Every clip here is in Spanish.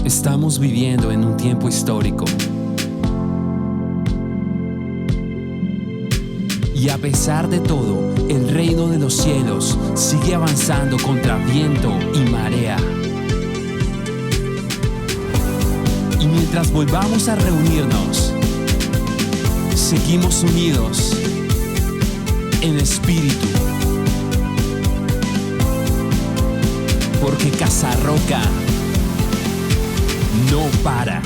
Estamos viviendo en un tiempo histórico. Y a pesar de todo, el reino de los cielos sigue avanzando contra viento y marea. Y mientras volvamos a reunirnos, seguimos unidos en espíritu. Porque Casa Roca no para.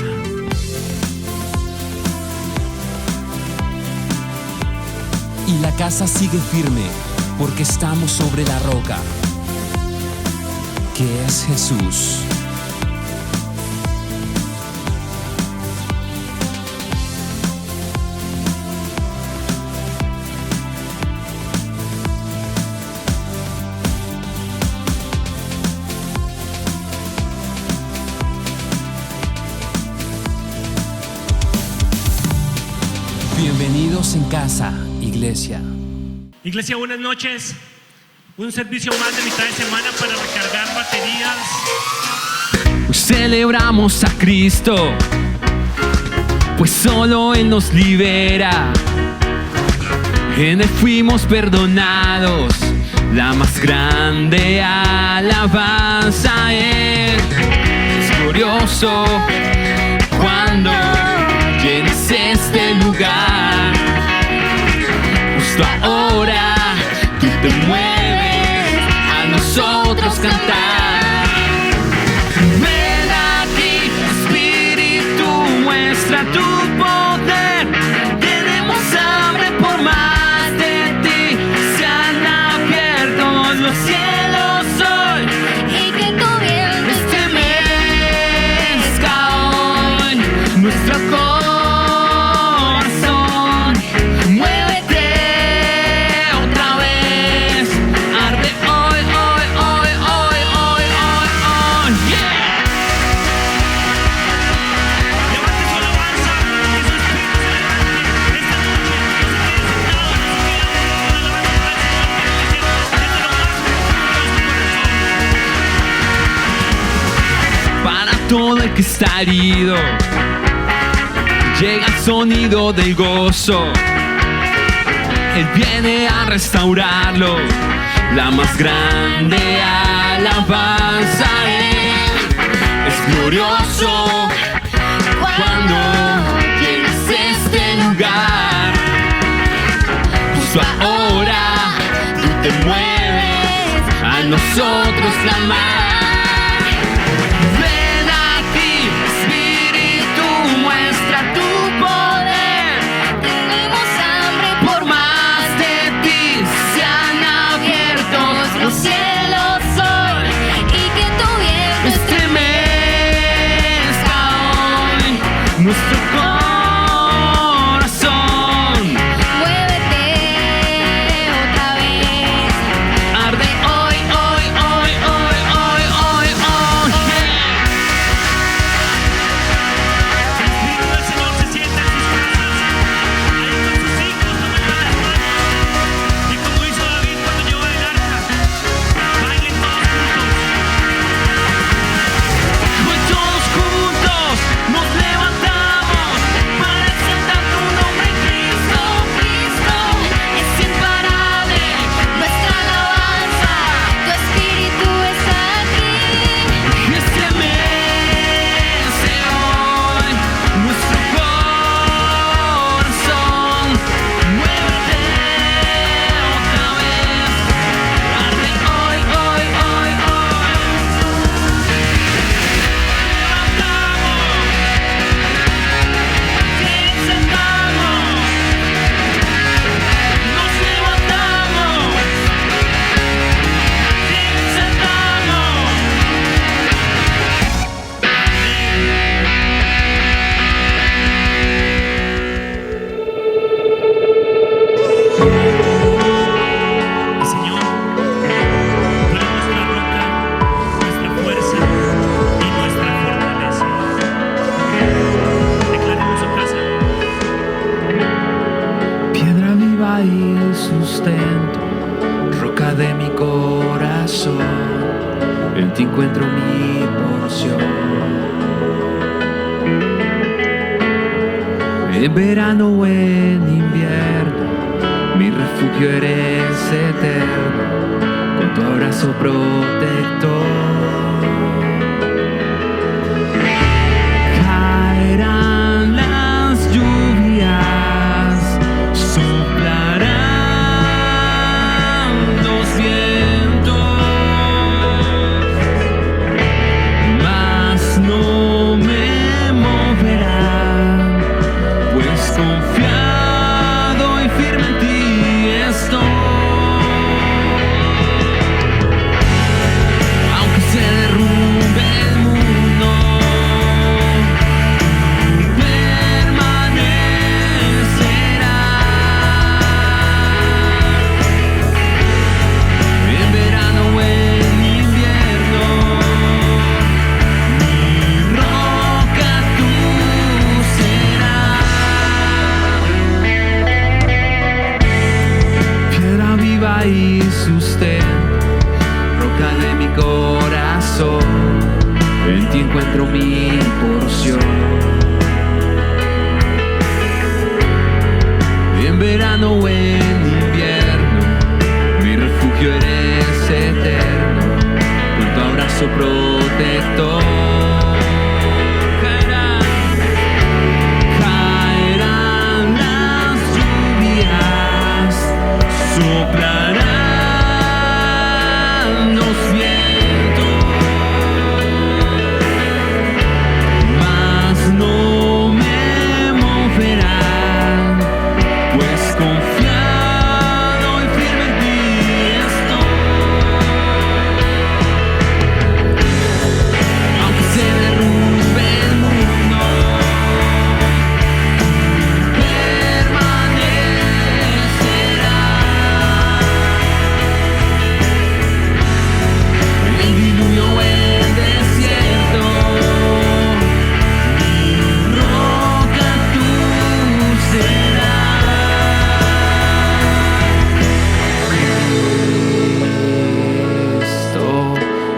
Y la casa sigue firme porque estamos sobre la roca, que es Jesús. Bienvenidos en casa, iglesia. Iglesia, buenas noches. Un servicio más de mitad de semana para recargar baterías. Celebramos a Cristo, pues solo Él nos libera. En Él fuimos perdonados, la más grande alabanza a Él. Es glorioso cuando llenes este lugar. Justo ahora tú te mueves a nosotros cantar. Ven aquí, Espíritu, muestra tu poder. Tenemos hambre por más de ti. Se han abierto los cielos hoy Y que tu viento estremezca hoy nuestro corazón. Todo el que está herido, llega el sonido del gozo. Él viene a restaurarlo, la más grande alabanza a Él. Es glorioso cuando llegues este lugar. Justo ahora tú te mueves a nosotros clamar. Ven sustento, roca de mi corazón, en ti encuentro mi porción. En verano o en invierno, mi refugio eres eterno, con tu abrazo protector. Caerán las lluvias, soplarán los vientos, mas no me moverán, pues confiado y firme en ti estoy. Aunque se derrumbe el mundo, permanecerá. En verano o en invierno, mi roca tú serás. Piedra viva y sustento, roca de mi corazón, en ti encuentro mi porción. En verano o en invierno, mi refugio eres eterno, con tu abrazo protector. Caerán las lluvias, soplarán los vientos, mas no me moverán, pues confiado y firme en ti estoy. Aunque se derrumbe el mundo, permanecerá. El diluvio o el desierto, mi roca tú serás. Cristo,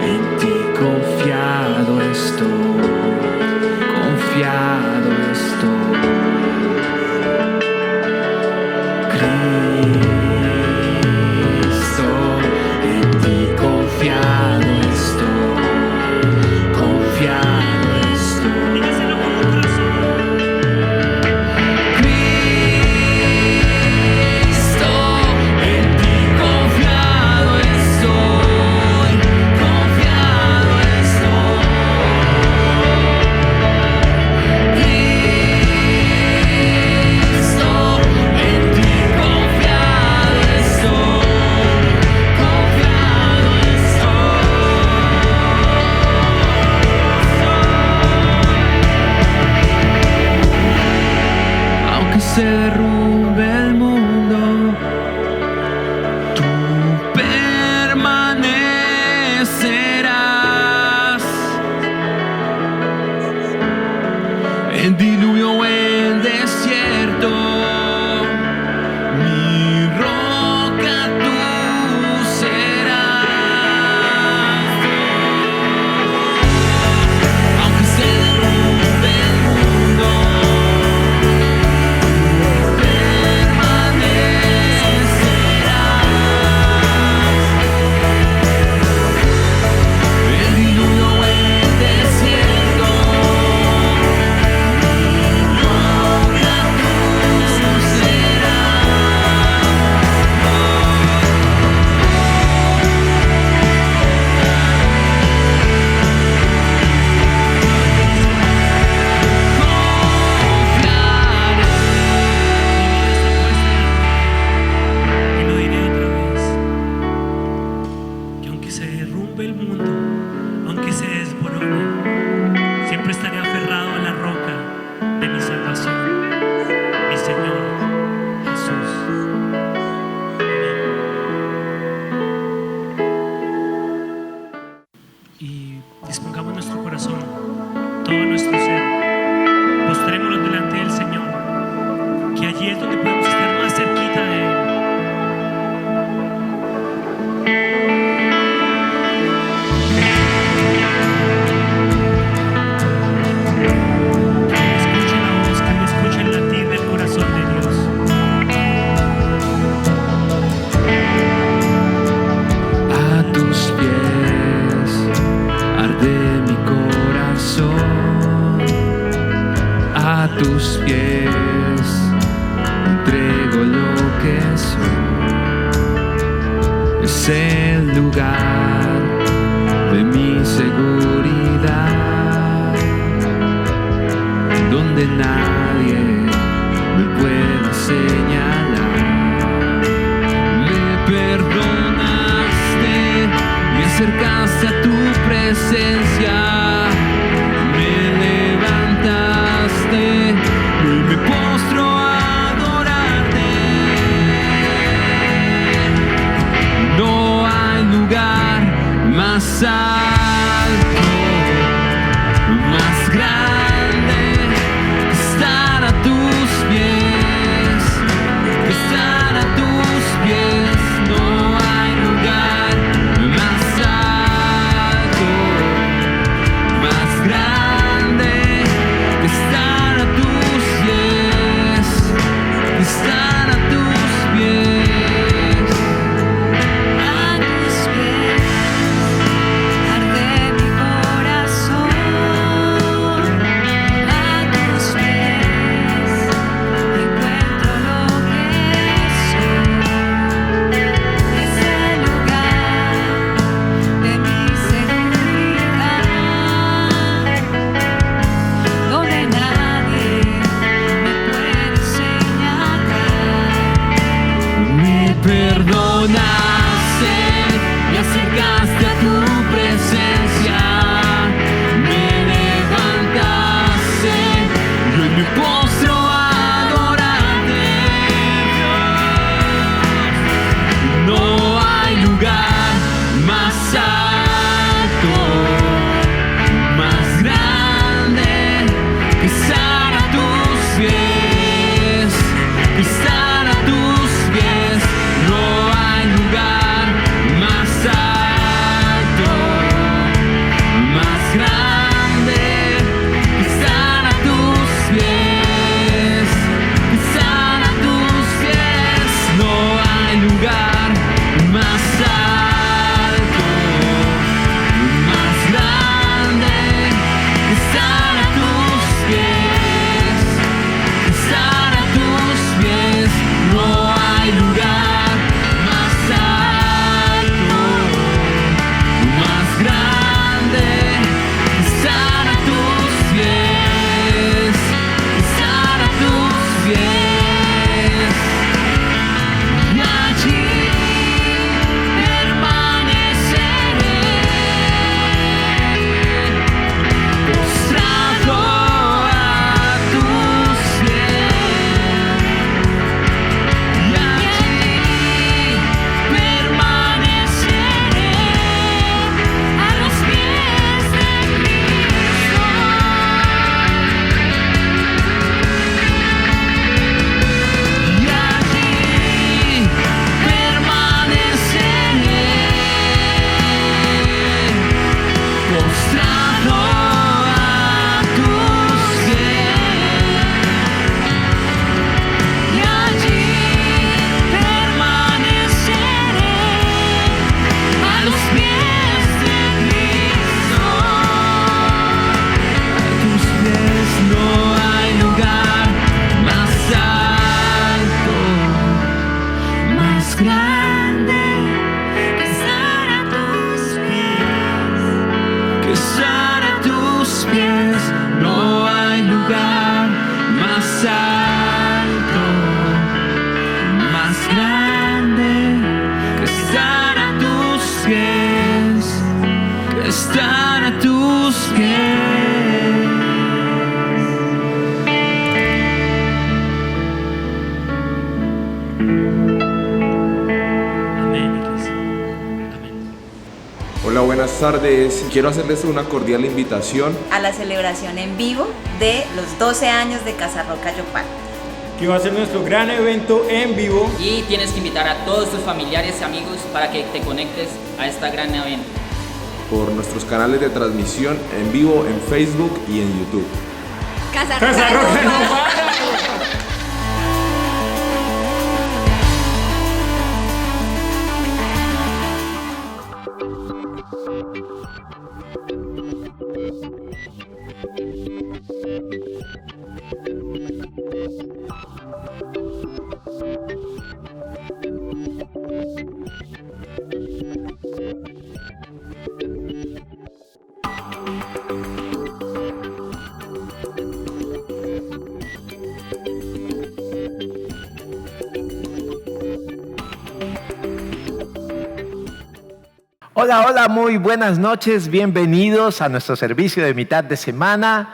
en ti confiado estoy, confiado estoy. Cristo, en ti confiado estoy, confiado estoy. Dígaselo con tu corazón. Cristo, en ti confiado estoy, confiado estoy. Cristo, en ti confiado estoy, confiado estoy. Aunque se derrumbe el mundo, tú permanecerás. En diluvio o en desierto, mi roca tú serás. Aunque se derrumbe el mundo, permanecerás. El diluvio o el desierto, mi roca tú allí es donde podemos estar más cerquita de Él. tus pies entrego lo que soy. Es el lugar de mi seguridad, donde nadie me puede señalar. Me perdonaste, me acercaste a tu presencia, me levantaste y me postro a adorarte. No hay lugar más alto, más grande que estar a tus pies, que estar a tus pies. No hay lugar más alto, más grande que estar a tus pies, que estar a tus pies. A tus pies arde mi corazón. A tus pies encuentro lo que soy. Es el lugar de mi seguridad, donde nadie me puede señalar. Me perdonaste, me acercaste a tu presencia, me levantaste, y hoy me postro a adorarte. No hay lugar más alto, más grande que estar a tus pies, que estar a tus pies. No hay lugar más alto, más grande que estar a tus pies, que estar a tus pies. No hay lugar más alto, más grande que estar a tus pies, que estar a tus pies. No hay lugar más alto, más grande que estar a tus pies, que estar a tus pies. Y allí permaneceré, postrado a tus pies. Y allí permaneceré a los pies de Cristo. Y allí permaneceré, postrado a tus pies. Y allí permaneceré a los pies de Cristo. A tus pies no hay lugar más alto, más grande Que estar a tus pies. que estar a tus pies. No hay lugar más alto, más grande que estar a tus pies, que estar a tus pies. Amén, iglesia. Amén. Hola, buenas tardes. Quiero hacerles una cordial invitación. A la celebración en vivo de los 12 años de Casa Roca Yopal. Que va a ser nuestro gran evento en vivo. Y tienes que invitar a todos tus familiares y amigos para que te conectes a esta gran evento. Por nuestros canales de transmisión en vivo en Facebook y en YouTube. Casa Casa Roca Roca no para. Hola, hola, muy buenas noches, bienvenidos a nuestro servicio de mitad de semana.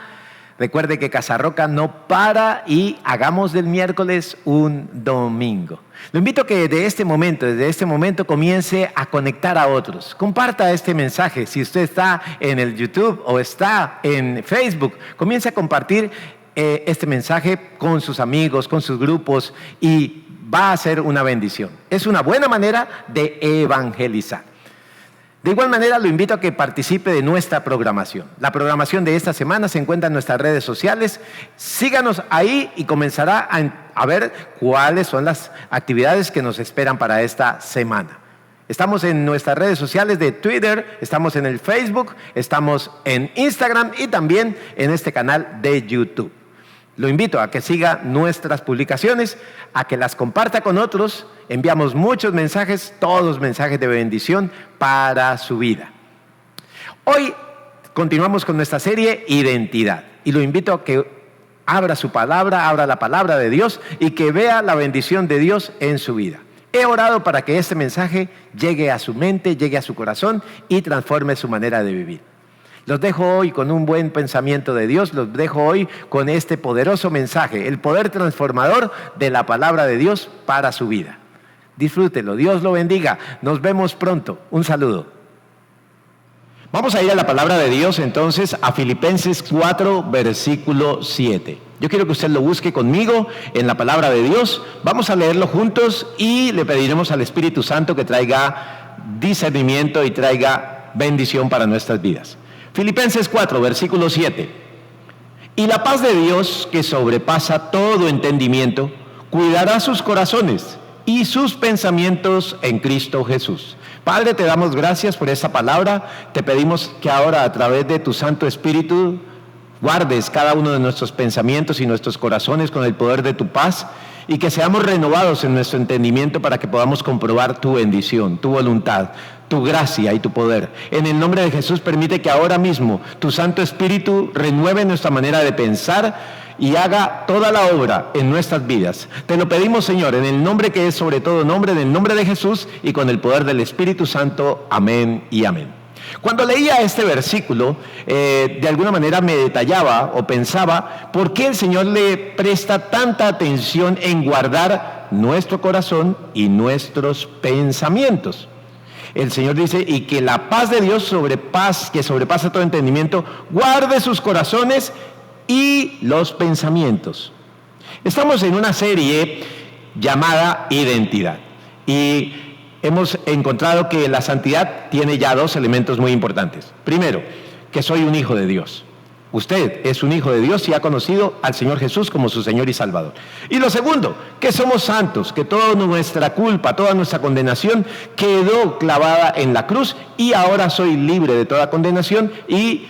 Recuerde que Casa Roca no para y hagamos del miércoles un domingo. Lo invito a que desde este momento comience a conectar a otros. Comparta este mensaje. Si usted está en el YouTube o está en Facebook, comience a compartir este mensaje con sus amigos, con sus grupos y va a ser una bendición. Es una buena manera de evangelizar. De igual manera, lo invito a que participe de nuestra programación. La programación de esta semana se encuentra en nuestras redes sociales. Síganos ahí y comenzará a ver cuáles son las actividades que nos esperan para esta semana. Estamos en nuestras redes sociales de Twitter, estamos en el Facebook, estamos en Instagram y también en este canal de YouTube. Lo invito a que siga nuestras publicaciones, a que las comparta con otros. Enviamos muchos mensajes, todos mensajes de bendición para su vida. Hoy continuamos con nuestra serie Identidad y lo invito a que abra su palabra, abra la palabra de Dios y que vea la bendición de Dios en su vida. He orado para que este mensaje llegue a su mente, llegue a su corazón y transforme su manera de vivir. Los dejo hoy con un buen pensamiento de Dios, los dejo hoy con este poderoso mensaje, el poder transformador de la palabra de Dios para su vida. Disfrútelo, Dios lo bendiga, nos vemos pronto, un saludo. Vamos a ir a la palabra de Dios entonces a Filipenses 4, versículo 7. Yo quiero que usted lo busque conmigo en la palabra de Dios, vamos a leerlo juntos y le pediremos al Espíritu Santo que traiga discernimiento y traiga bendición para nuestras vidas. Filipenses 4, versículo 7. Y la paz de Dios, que sobrepasa todo entendimiento, cuidará sus corazones y sus pensamientos en Cristo Jesús. Padre, te damos gracias por esta palabra. Te pedimos que ahora a través de tu Santo Espíritu guardes cada uno de nuestros pensamientos y nuestros corazones con el poder de tu paz y que seamos renovados en nuestro entendimiento para que podamos comprobar tu bendición, tu voluntad, tu gracia y tu poder. En el nombre de Jesús, permite que ahora mismo tu Santo Espíritu renueve nuestra manera de pensar y haga toda la obra en nuestras vidas. Te lo pedimos, Señor, en el nombre que es sobre todo nombre, en el nombre de Jesús y con el poder del Espíritu Santo. Amén y amén. Cuando leía este versículo, de alguna manera me detallaba o pensaba por qué el Señor le presta tanta atención en guardar nuestro corazón y nuestros pensamientos. El Señor dice, y que la paz de Dios que sobrepasa todo entendimiento, guarde sus corazones y los pensamientos. Estamos en una serie llamada Identidad y hemos encontrado que la santidad tiene ya dos elementos muy importantes. Primero, que soy un hijo de Dios. Usted es un hijo de Dios y ha conocido al Señor Jesús como su Señor y Salvador. Y lo segundo, que somos santos, que toda nuestra culpa, toda nuestra condenación quedó clavada en la cruz y ahora soy libre de toda condenación y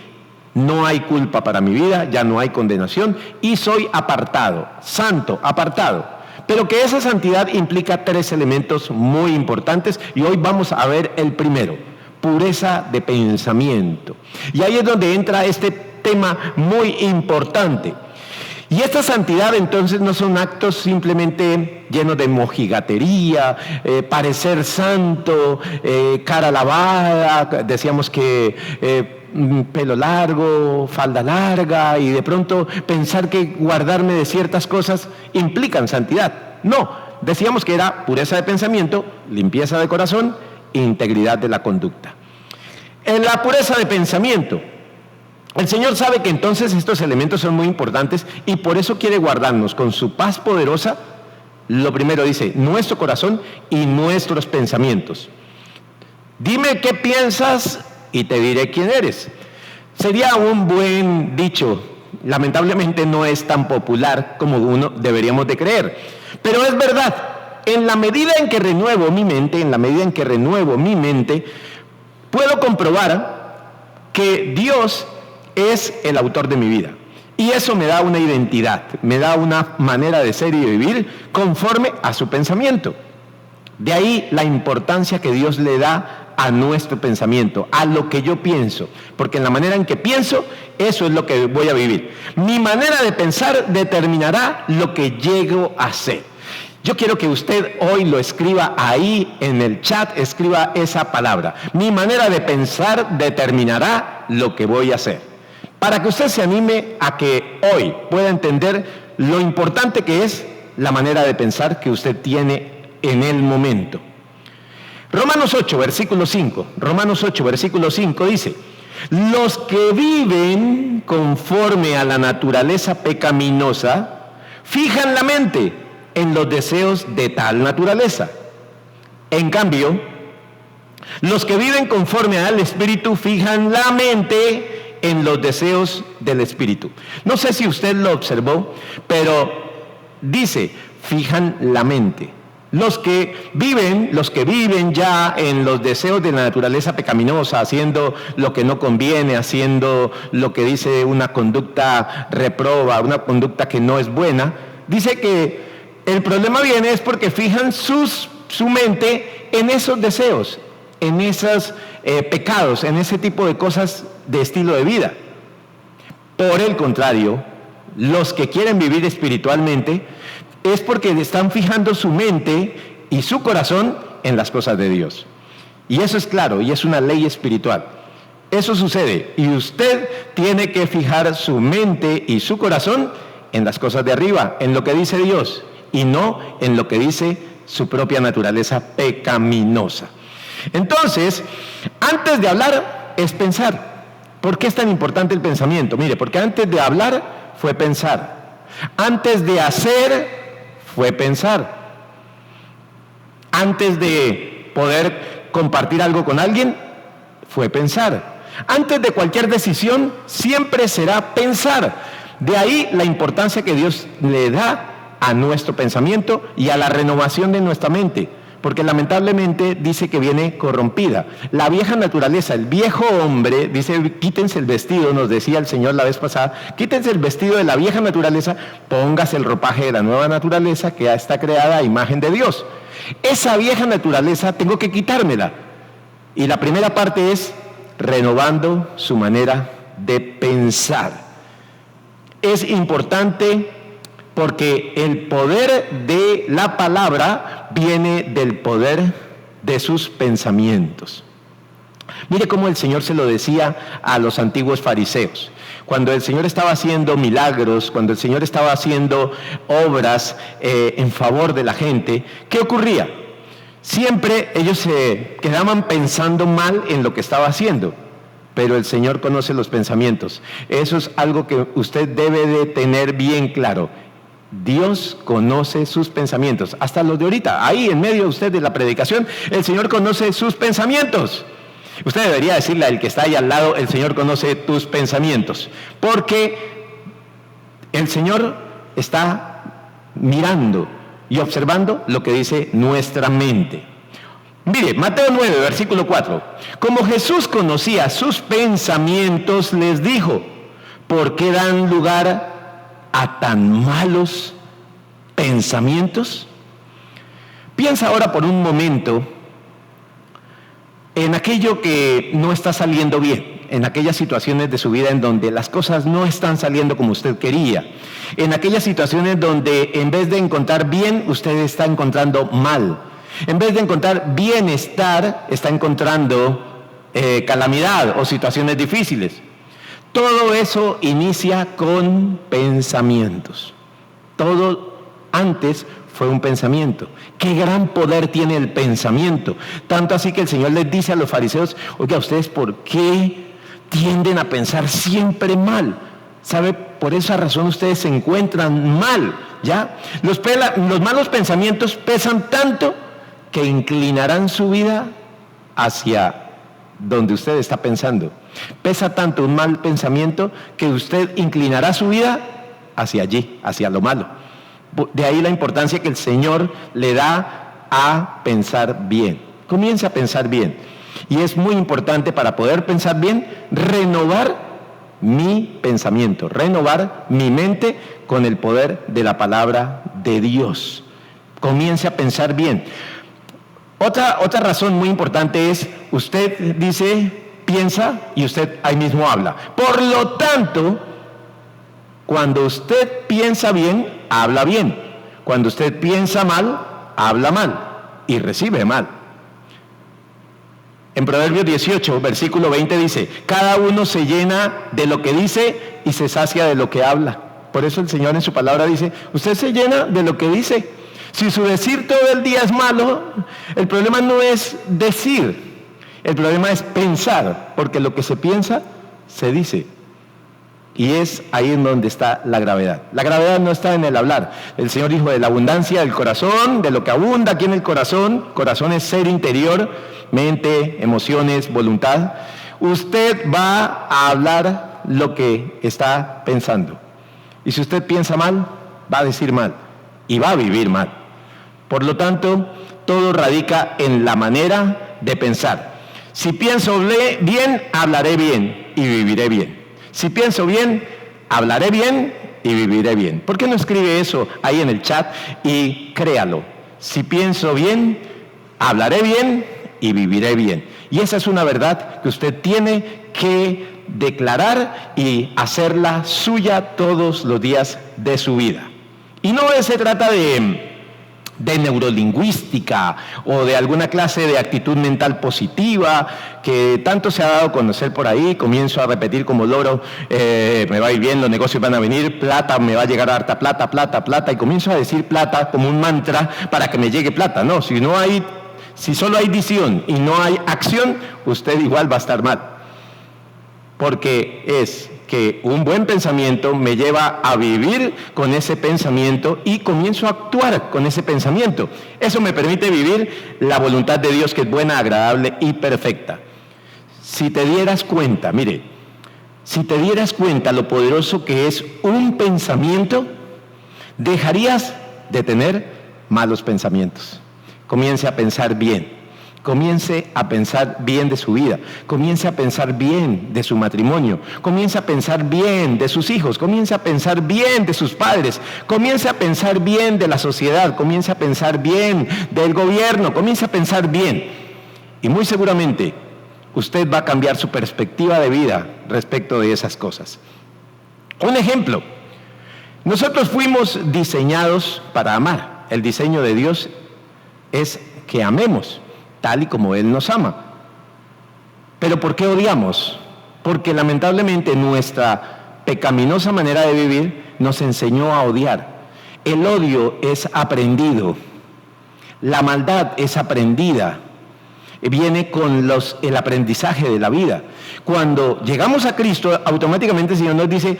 no hay culpa para mi vida, ya no hay condenación y soy apartado, santo, apartado. Pero que esa santidad implica tres elementos muy importantes y hoy vamos a ver el primero, pureza de pensamiento. Y ahí es donde entra este tema muy importante. Y esta santidad entonces no son actos simplemente llenos de mojigatería, parecer santo, cara lavada, decíamos que pelo largo, falda larga y de pronto pensar que guardarme de ciertas cosas implican santidad. No, decíamos que era pureza de pensamiento, limpieza de corazón, integridad de la conducta. En la pureza de pensamiento, el Señor sabe que entonces estos elementos son muy importantes y por eso quiere guardarnos con su paz poderosa. Lo primero dice, nuestro corazón y nuestros pensamientos. Dime qué piensas y te diré quién eres. Sería un buen dicho, lamentablemente no es tan popular como uno deberíamos de creer, pero es verdad. En la medida en que renuevo mi mente, puedo comprobar que Dios es el autor de mi vida. Y eso me da una identidad, me da una manera de ser y de vivir conforme a su pensamiento. De ahí la importancia que Dios le da a nuestro pensamiento, a lo que yo pienso, porque en la manera en que pienso, eso es lo que voy a vivir. Mi manera de pensar determinará lo que llego a ser. Yo quiero que usted hoy lo escriba ahí en el chat, escriba esa palabra. Mi manera de pensar determinará lo que voy a hacer. Para que usted se anime a que hoy pueda entender lo importante que es la manera de pensar que usted tiene en el momento. Romanos 8, versículo 5. Romanos 8, versículo 5 dice: los que viven conforme a la naturaleza pecaminosa fijan la mente en los deseos de tal naturaleza. En cambio, los que viven conforme al Espíritu fijan la mente en los deseos del Espíritu. No sé si usted lo observó, pero dice, fijan la mente. Los que viven ya en los deseos de la naturaleza pecaminosa, haciendo lo que no conviene, haciendo lo que dice una conducta reproba, una conducta que no es buena, dice que el problema viene es porque fijan su mente en esos deseos, en esos pecados, en ese tipo de cosas de estilo de vida. Por el contrario, los que quieren vivir espiritualmente es porque están fijando su mente y su corazón en las cosas de Dios. Y eso es claro, y es una ley espiritual. Eso sucede, y usted tiene que fijar su mente y su corazón en las cosas de arriba, en lo que dice Dios, y no en lo que dice su propia naturaleza pecaminosa. Entonces, antes de hablar es pensar. ¿Por qué es tan importante el pensamiento? Mire, porque antes de hablar fue pensar. Antes de hacer fue pensar. Antes de poder compartir algo con alguien, fue pensar. Antes de cualquier decisión, siempre será pensar. De ahí la importancia que Dios le da a nuestro pensamiento y a la renovación de nuestra mente. Porque lamentablemente dice que viene corrompida. La vieja naturaleza, el viejo hombre, dice, quítense el vestido, nos decía el Señor la vez pasada, quítense el vestido de la vieja naturaleza, póngase el ropaje de la nueva naturaleza que ya está creada a imagen de Dios. Esa vieja naturaleza tengo que quitármela. Y la primera parte es renovando su manera de pensar. Es importante porque el poder de la palabra viene del poder de sus pensamientos. Mire cómo el Señor se lo decía a los antiguos fariseos. Cuando el Señor estaba haciendo milagros, cuando el Señor estaba haciendo obras en favor de la gente, ¿qué ocurría? Siempre ellos se quedaban pensando mal en lo que estaba haciendo. Pero el Señor conoce los pensamientos. Eso es algo que usted debe de tener bien claro. Dios conoce sus pensamientos, hasta los de ahorita, ahí en medio de usted de la predicación, el Señor conoce sus pensamientos. Usted debería decirle al que está ahí al lado, el Señor conoce tus pensamientos, porque el Señor está mirando y observando lo que dice nuestra mente. Mire, Mateo 9, versículo 4. Como Jesús conocía sus pensamientos, les dijo, ¿por qué dan lugar a tan malos pensamientos? Piensa ahora por un momento en aquello que no está saliendo bien, en aquellas situaciones de su vida en donde las cosas no están saliendo como usted quería, en aquellas situaciones donde en vez de encontrar bien, usted está encontrando mal, en vez de encontrar bienestar, está encontrando calamidad o situaciones difíciles. Todo eso inicia con pensamientos. Todo antes fue un pensamiento. Qué gran poder tiene el pensamiento. Tanto así que el Señor les dice a los fariseos, oiga, ¿ustedes por qué tienden a pensar siempre mal? ¿Sabe? Por esa razón ustedes se encuentran mal, ¿ya? Los malos pensamientos pesan tanto que inclinarán su vida hacia donde usted está pensando. Pesa tanto un mal pensamiento que usted inclinará su vida hacia allí, hacia lo malo. De ahí la importancia que el Señor le da a pensar bien. Comience a pensar bien. Y es muy importante para poder pensar bien, renovar mi pensamiento, renovar mi mente con el poder de la palabra de Dios. Comience a pensar bien. Otra razón muy importante es, usted dice, piensa y usted ahí mismo habla. Por lo tanto, cuando usted piensa bien, habla bien. Cuando usted piensa mal, habla mal y recibe mal. En Proverbios 18, versículo 20 dice, cada uno se llena de lo que dice y se sacia de lo que habla. Por eso el Señor en su palabra dice, usted se llena de lo que dice. Si su decir todo el día es malo, el problema no es decir, el problema es pensar, porque lo que se piensa, se dice. Y es ahí en donde está la gravedad. La gravedad no está en el hablar. El Señor dijo de la abundancia del corazón, de lo que abunda aquí en el corazón. Corazón es ser interior, mente, emociones, voluntad. Usted va a hablar lo que está pensando. Y si usted piensa mal, va a decir mal y va a vivir mal. Por lo tanto, todo radica en la manera de pensar. Si pienso bien, hablaré bien y viviré bien. Si pienso bien, hablaré bien y viviré bien. ¿Por qué no escribe eso ahí en el chat y créalo? Si pienso bien, hablaré bien y viviré bien. Y esa es una verdad que usted tiene que declarar y hacerla suya todos los días de su vida. Y no se trata de neurolingüística o de alguna clase de actitud mental positiva que tanto se ha dado a conocer por ahí. Comienzo a repetir como loro, me va a ir bien, los negocios van a venir, plata, me va a llegar harta plata, plata, plata, y comienzo a decir plata como un mantra para que me llegue plata. No, si solo hay visión y no hay acción, usted igual va a estar mal, porque es que un buen pensamiento me lleva a vivir con ese pensamiento y comienzo a actuar con ese pensamiento. Eso me permite vivir la voluntad de Dios, que es buena, agradable y perfecta. Si te dieras cuenta, mire, si te dieras cuenta lo poderoso que es un pensamiento, dejarías de tener malos pensamientos. Comience a pensar bien. Comience a pensar bien de su vida, comience a pensar bien de su matrimonio, comience a pensar bien de sus hijos, comience a pensar bien de sus padres, comience a pensar bien de la sociedad, comience a pensar bien del gobierno, comience a pensar bien. Y muy seguramente usted va a cambiar su perspectiva de vida respecto de esas cosas. Un ejemplo, nosotros fuimos diseñados para amar. El diseño de Dios es que amemos tal y como Él nos ama. ¿Pero por qué odiamos? Porque lamentablemente nuestra pecaminosa manera de vivir nos enseñó a odiar. El odio es aprendido, la maldad es aprendida, viene con el aprendizaje de la vida. Cuando llegamos a Cristo, automáticamente el Señor nos dice,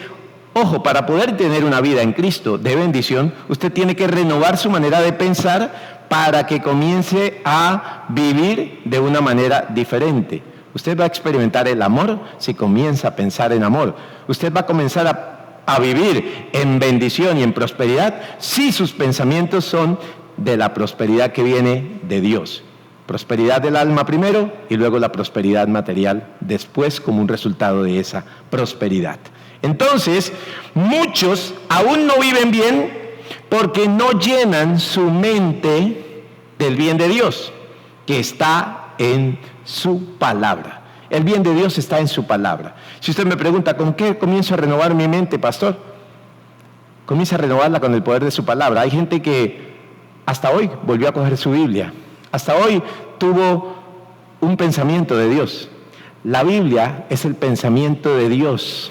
ojo, para poder tener una vida en Cristo de bendición, usted tiene que renovar su manera de pensar para que comience a vivir de una manera diferente. Usted va a experimentar el amor si comienza a pensar en amor. Usted va a comenzar a vivir en bendición y en prosperidad si sus pensamientos son de la prosperidad que viene de Dios. Prosperidad del alma primero y luego la prosperidad material después como un resultado de esa prosperidad. Entonces, muchos aún no viven bien porque no llenan su mente del bien de Dios, que está en su palabra. El bien de Dios está en su palabra. Si usted me pregunta, ¿con qué comienzo a renovar mi mente, pastor? Comienza a renovarla con el poder de su palabra. Hay gente que hasta hoy volvió a coger su Biblia. Hasta hoy tuvo un pensamiento de Dios. La Biblia es el pensamiento de Dios.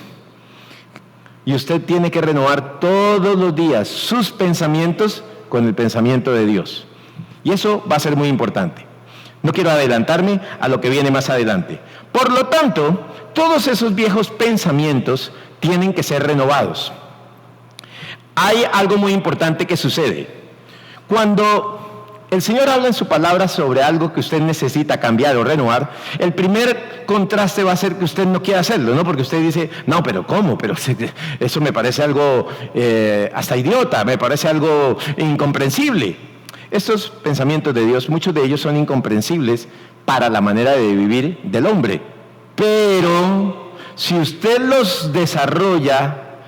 Y usted tiene que renovar todos los días sus pensamientos con el pensamiento de Dios. Y eso va a ser muy importante. No quiero adelantarme a lo que viene más adelante. Por lo tanto, todos esos viejos pensamientos tienen que ser renovados. Hay algo muy importante que sucede. Cuando el Señor habla en su palabra sobre algo que usted necesita cambiar o renovar, el primer contraste va a ser que usted no quiera hacerlo, ¿no? Porque usted dice, no, pero ¿cómo? Pero eso me parece algo hasta idiota, me parece algo incomprensible. Estos pensamientos de Dios, muchos de ellos son incomprensibles para la manera de vivir del hombre. Pero si usted los desarrolla,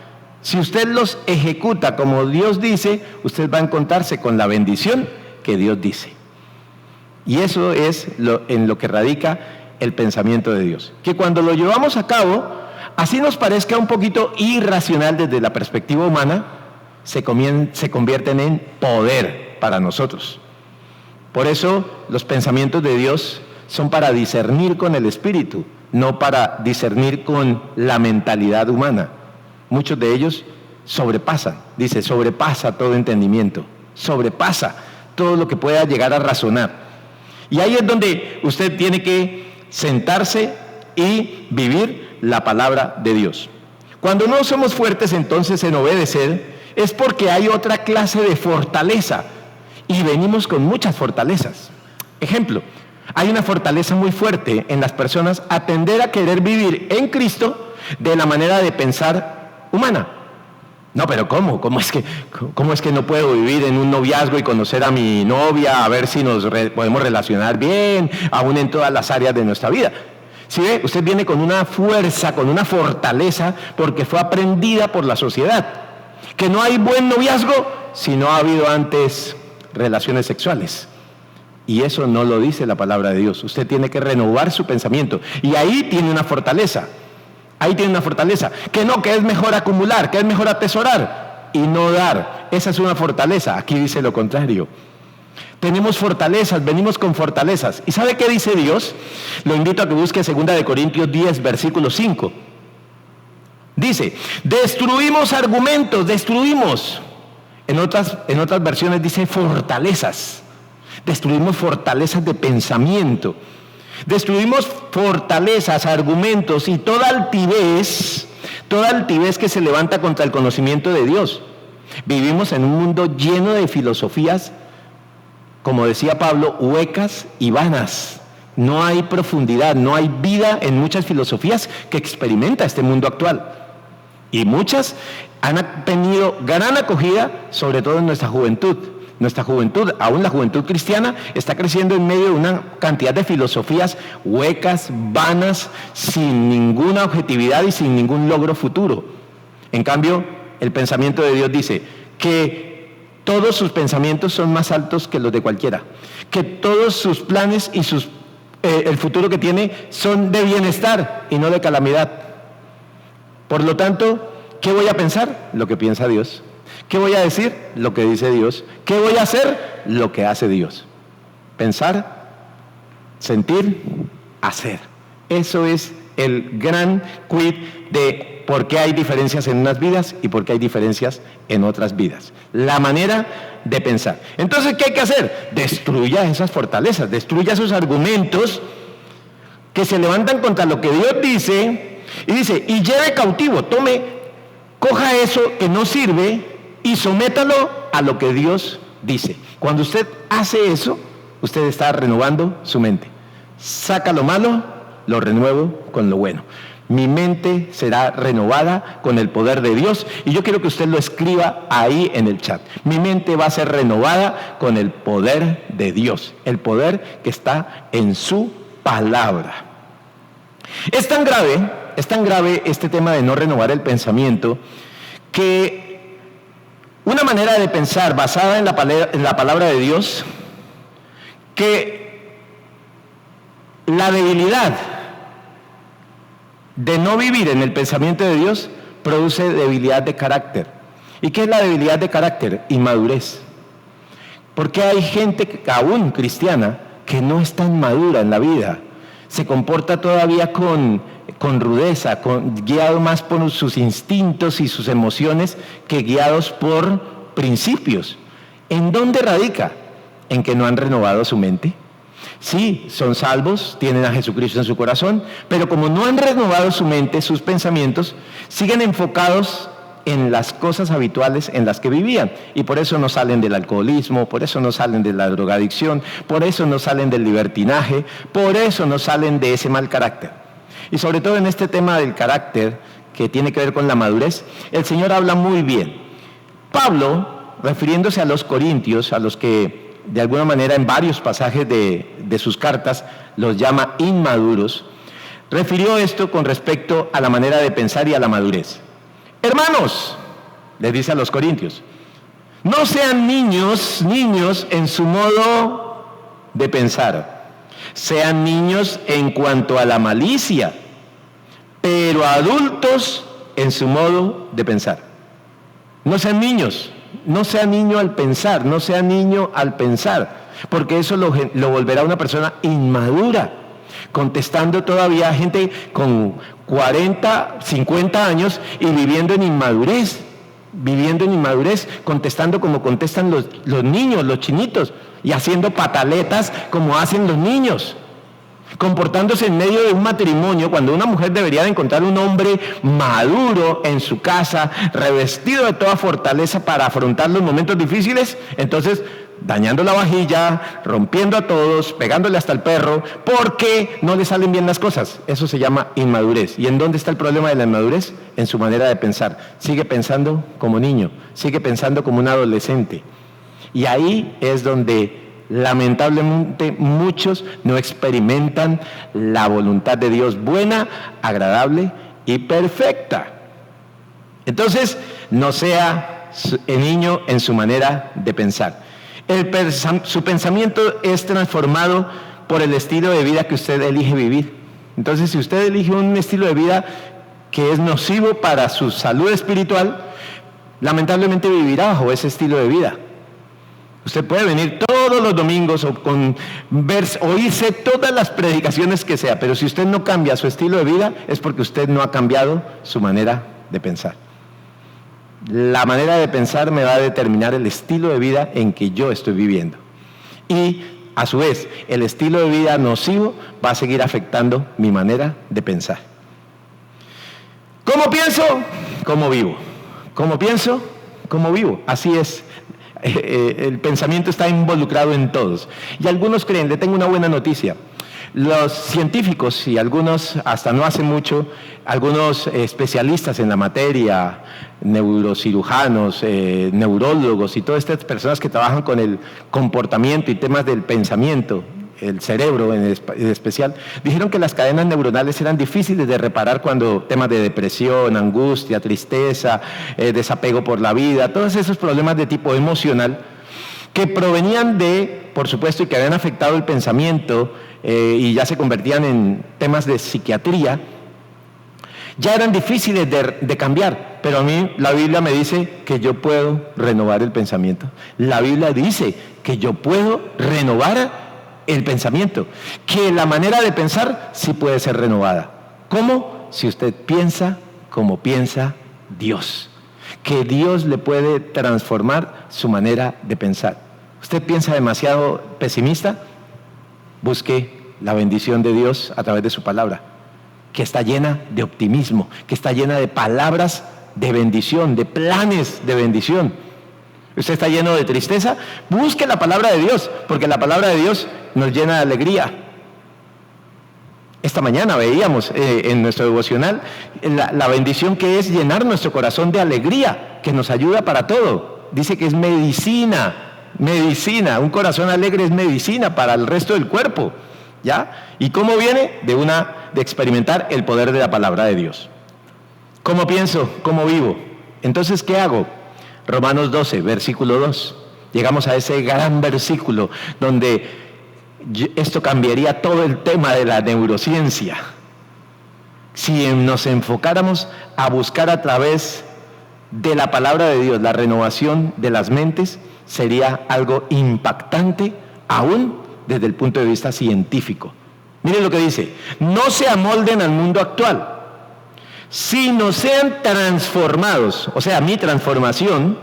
si usted los ejecuta como Dios dice, usted va a encontrarse con la bendición que Dios dice. Y eso es en lo que radica el pensamiento de Dios. Que cuando lo llevamos a cabo, así nos parezca un poquito irracional desde la perspectiva humana, se convierten en poder para nosotros. Por eso los pensamientos de Dios son para discernir con el Espíritu, no para discernir con la mentalidad humana. Muchos de ellos sobrepasan, dice, sobrepasa todo entendimiento, sobrepasa todo lo que pueda llegar a razonar. Y ahí es donde usted tiene que sentarse y vivir la palabra de Dios. Cuando no somos fuertes entonces en obedecer, es porque hay otra clase de fortaleza, y venimos con muchas fortalezas. Ejemplo, hay una fortaleza muy fuerte en las personas a tender a querer vivir en Cristo de la manera de pensar humana. No, pero ¿cómo? ¿Cómo es que no puedo vivir en un noviazgo y conocer a mi novia, a ver si nos podemos relacionar bien, aún en todas las áreas de nuestra vida? ¿Sí ve? Usted viene con una fuerza, con una fortaleza, porque fue aprendida por la sociedad. Que no hay buen noviazgo si no ha habido antes relaciones sexuales. Y eso no lo dice la palabra de Dios. Usted tiene que renovar su pensamiento. Y ahí tiene una fortaleza. Ahí tiene una fortaleza. Que es mejor acumular, que es mejor atesorar y no dar. Esa es una fortaleza. Aquí dice lo contrario. Tenemos fortalezas, venimos con fortalezas. ¿Y sabe qué dice Dios? Lo invito a que busque 2 Corintios 10, versículo 5. Dice, destruimos argumentos, destruimos. En otras versiones dice fortalezas. Destruimos fortalezas de pensamiento. Destruimos fortalezas, argumentos y toda altivez que se levanta contra el conocimiento de Dios. Vivimos en un mundo lleno de filosofías, como decía Pablo, huecas y vanas. No hay profundidad, no hay vida en muchas filosofías que experimenta este mundo actual. Y muchas han tenido gran acogida, sobre todo en nuestra juventud. Nuestra juventud, aún la juventud cristiana, está creciendo en medio de una cantidad de filosofías huecas, vanas, sin ninguna objetividad y sin ningún logro futuro. En cambio, el pensamiento de Dios dice que todos sus pensamientos son más altos que los de cualquiera, que todos sus planes y el futuro que tiene son de bienestar y no de calamidad. Por lo tanto, ¿qué voy a pensar? Lo que piensa Dios. ¿Qué voy a decir? Lo que dice Dios. ¿Qué voy a hacer? Lo que hace Dios. Pensar, sentir, hacer. Eso es el gran quid de por qué hay diferencias en unas vidas y por qué hay diferencias en otras vidas. La manera de pensar. Entonces, ¿qué hay que hacer? Destruya esas fortalezas, destruya esos argumentos que se levantan contra lo que Dios dice, y dice, y lleve cautivo, coja eso que no sirve y sométalo a lo que Dios dice. Cuando usted hace eso, usted está renovando su mente. Saca lo malo, lo renuevo con lo bueno. Mi mente será renovada con el poder de Dios, y yo quiero que usted lo escriba ahí en el chat. Mi mente va a ser renovada con el poder de Dios, el poder que está en su palabra. Es tan grave este tema de no renovar el pensamiento, que una manera de pensar basada en la palabra de Dios, que la debilidad de no vivir en el pensamiento de Dios produce debilidad de carácter. ¿Y qué es la debilidad de carácter? Inmadurez. Porque hay gente aún cristiana que no es tan madura en la vida, se comporta todavía con rudeza, guiado más por sus instintos y sus emociones que guiados por principios. ¿En dónde radica? En que no han renovado su mente. Sí, son salvos, tienen a Jesucristo en su corazón, pero como no han renovado su mente, sus pensamientos siguen enfocados en las cosas habituales en las que vivían, y por eso no salen del alcoholismo, por eso no salen de la drogadicción, por eso no salen del libertinaje, por eso no salen de ese mal carácter. Y sobre todo en este tema del carácter, que tiene que ver con la madurez, el Señor habla muy bien. Pablo, refiriéndose a los corintios, a los que de alguna manera en varios pasajes de sus cartas los llama inmaduros, refirió esto con respecto a la manera de pensar y a la madurez. Hermanos, les dice a los corintios, no sean niños en su modo de pensar, sean niños en cuanto a la malicia, pero adultos en su modo de pensar. No sean niños, no sea niño al pensar, no sea niño al pensar, porque eso lo volverá una persona inmadura, contestando todavía a gente con 40, 50 años y viviendo en inmadurez, contestando como contestan los niños, los chinitos, y haciendo pataletas como hacen los niños, comportándose en medio de un matrimonio cuando una mujer debería de encontrar un hombre maduro en su casa, revestido de toda fortaleza para afrontar los momentos difíciles. Entonces, dañando la vajilla, rompiendo a todos, pegándole hasta al perro, porque no le salen bien las cosas. Eso se llama inmadurez. ¿Y en dónde está el problema de la inmadurez? En su manera de pensar. Sigue pensando como niño, sigue pensando como un adolescente. Y ahí es donde lamentablemente muchos no experimentan la voluntad de Dios buena, agradable y perfecta. Entonces, no sea el niño en su manera de pensar. Su pensamiento es transformado por el estilo de vida que usted elige vivir. Entonces, si usted elige un estilo de vida que es nocivo para su salud espiritual, lamentablemente vivirá bajo ese estilo de vida. Usted puede venir todos los domingos o oírse todas las predicaciones que sea, pero si usted no cambia su estilo de vida, es porque usted no ha cambiado su manera de pensar. La manera de pensar me va a determinar el estilo de vida en que yo estoy viviendo. Y, a su vez, el estilo de vida nocivo va a seguir afectando mi manera de pensar. ¿Cómo pienso? ¿Cómo vivo? ¿Cómo pienso? ¿Cómo vivo? Así es. El pensamiento está involucrado en todos. Y algunos creen, le tengo una buena noticia. Los científicos y algunos, hasta no hace mucho, algunos especialistas en la materia, neurocirujanos, neurólogos y todas estas personas que trabajan con el comportamiento y temas del pensamiento, el cerebro en especial, dijeron que las cadenas neuronales eran difíciles de reparar cuando temas de depresión, angustia, tristeza, desapego por la vida, todos esos problemas de tipo emocional que provenían de, por supuesto, y que habían afectado el pensamiento y ya se convertían en temas de psiquiatría, ya eran difíciles de cambiar, pero a mí la Biblia me dice que yo puedo renovar el pensamiento. La Biblia dice que yo puedo renovar el pensamiento, que la manera de pensar sí puede ser renovada. ¿Cómo? Si usted piensa como piensa Dios, que Dios le puede transformar su manera de pensar. ¿Usted piensa demasiado pesimista? Busque la bendición de Dios a través de su palabra, que está llena de optimismo, que está llena de palabras de bendición, de planes de bendición. ¿Usted está lleno de tristeza? Busque la palabra de Dios, porque la palabra de Dios nos llena de alegría. Esta mañana veíamos en nuestro devocional la bendición que es llenar nuestro corazón de alegría, que nos ayuda para todo. Dice que es medicina, un corazón alegre es medicina para el resto del cuerpo, ¿ya? ¿Y cómo viene? De experimentar el poder de la palabra de Dios. ¿Cómo pienso? ¿Cómo vivo? Entonces, ¿qué hago? Romanos 12, versículo 2. Llegamos a ese gran versículo donde esto cambiaría todo el tema de la neurociencia. Si nos enfocáramos a buscar a través de la palabra de Dios la renovación de las mentes, sería algo impactante aún desde el punto de vista científico. Miren lo que dice: no se amolden al mundo actual, sino sean transformados, o sea, mi transformación,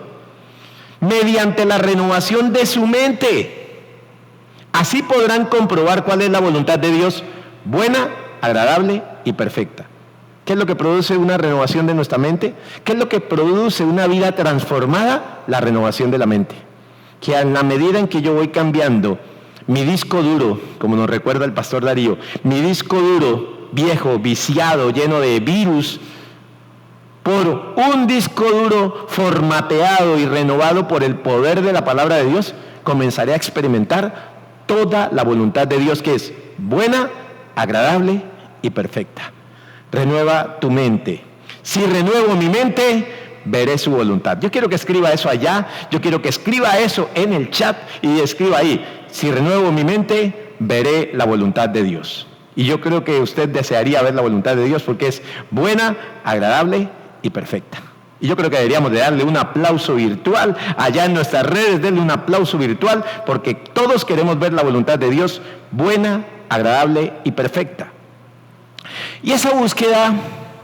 mediante la renovación de su mente. Así podrán comprobar cuál es la voluntad de Dios, buena, agradable y perfecta. ¿Qué es lo que produce una renovación de nuestra mente? ¿Qué es lo que produce una vida transformada? La renovación de la mente. Que en la medida en que yo voy cambiando mi disco duro, como nos recuerda el pastor Darío, mi disco duro viejo, viciado, lleno de virus, por un disco duro formateado y renovado por el poder de la palabra de Dios, comenzaré a experimentar toda la voluntad de Dios, que es buena, agradable y perfecta. Renueva tu mente. Si renuevo mi mente, veré su voluntad. Yo quiero que escriba eso allá, yo quiero que escriba eso en el chat y escriba ahí: si renuevo mi mente, veré la voluntad de Dios. Y yo creo que usted desearía ver la voluntad de Dios porque es buena, agradable y perfecta. Y yo creo que deberíamos de darle un aplauso virtual. Allá en nuestras redes, denle un aplauso virtual, porque todos queremos ver la voluntad de Dios buena, agradable y perfecta. Y esa búsqueda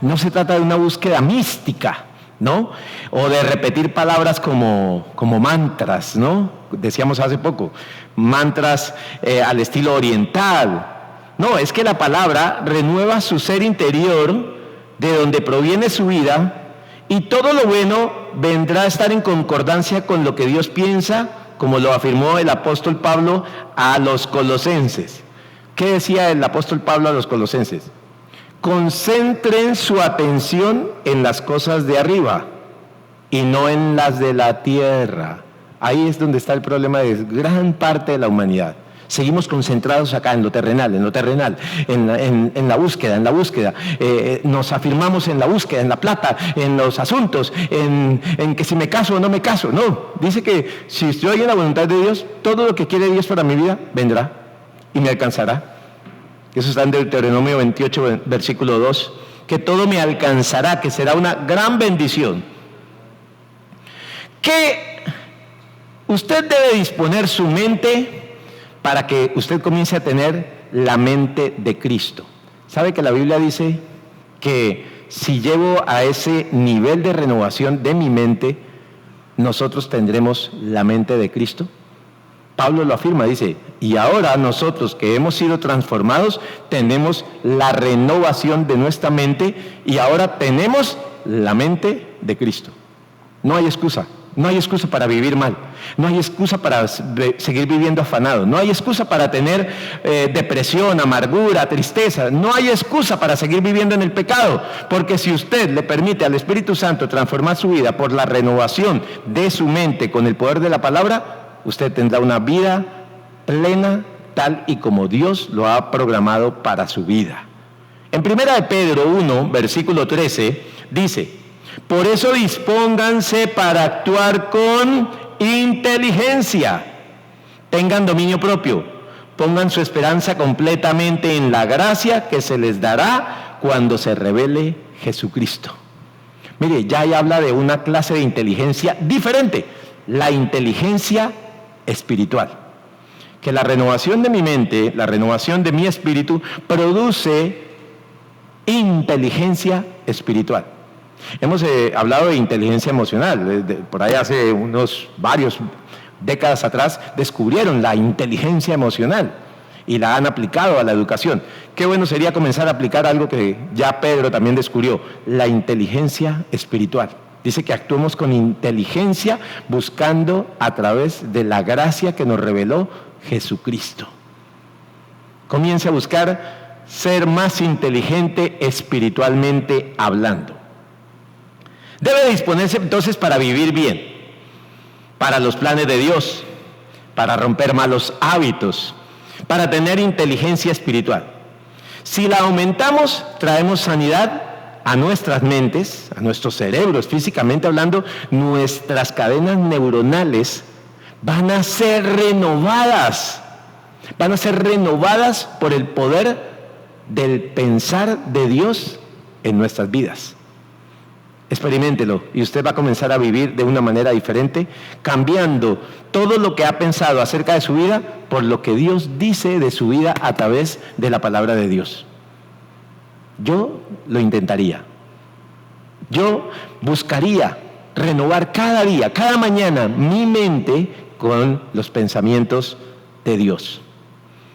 no se trata de una búsqueda mística, ¿no? O de repetir palabras como mantras, ¿no? Decíamos hace poco, mantras al estilo oriental. No, es que la palabra renueva su ser interior, de donde proviene su vida, y todo lo bueno vendrá a estar en concordancia con lo que Dios piensa, como lo afirmó el apóstol Pablo a los colosenses. ¿Qué decía el apóstol Pablo a los colosenses? Concentren su atención en las cosas de arriba y no en las de la tierra. Ahí es donde está el problema de gran parte de la humanidad. Seguimos concentrados acá en lo terrenal, en la búsqueda. Nos afirmamos en la búsqueda, en la plata, en los asuntos, en que si me caso o no me caso. No, dice que si estoy en la voluntad de Dios, todo lo que quiere Dios para mi vida vendrá y me alcanzará. Eso está en Deuteronomio 28, versículo 2, que todo me alcanzará, que será una gran bendición. Que usted debe disponer su mente para que usted comience a tener la mente de Cristo. ¿Sabe que la Biblia dice que si llego a ese nivel de renovación de mi mente, nosotros tendremos la mente de Cristo? Pablo lo afirma, dice, y ahora nosotros que hemos sido transformados, tenemos la renovación de nuestra mente y ahora tenemos la mente de Cristo. No hay excusa para vivir mal, no hay excusa para seguir viviendo afanado, no hay excusa para tener depresión, amargura, tristeza, no hay excusa para seguir viviendo en el pecado, porque si usted le permite al Espíritu Santo transformar su vida por la renovación de su mente con el poder de la palabra, usted tendrá una vida plena tal y como Dios lo ha programado para su vida. En 1 de Pedro 1, versículo 13, dice, por eso dispónganse para actuar con inteligencia, tengan dominio propio, pongan su esperanza completamente en la gracia que se les dará cuando se revele Jesucristo. Mire, ya ahí habla de una clase de inteligencia diferente, la inteligencia espiritual. Que la renovación de mi mente, la renovación de mi espíritu, produce inteligencia espiritual. Hemos hablado de inteligencia emocional. Por ahí hace varias décadas atrás descubrieron la inteligencia emocional y la han aplicado a la educación. Qué bueno sería comenzar a aplicar algo que ya Pedro también descubrió, la inteligencia espiritual. Dice que actuemos con inteligencia buscando a través de la gracia que nos reveló Jesucristo. Comience a buscar ser más inteligente espiritualmente hablando. Debe disponerse entonces para vivir bien, para los planes de Dios, para romper malos hábitos, para tener inteligencia espiritual. Si la aumentamos, traemos sanidad a nuestras mentes, a nuestros cerebros, físicamente hablando, nuestras cadenas neuronales van a ser renovadas por el poder del pensar de Dios en nuestras vidas. Experiméntelo y usted va a comenzar a vivir de una manera diferente, cambiando todo lo que ha pensado acerca de su vida por lo que Dios dice de su vida a través de la palabra de Dios. Yo lo intentaría. Yo buscaría renovar cada día, cada mañana, mi mente con los pensamientos de Dios.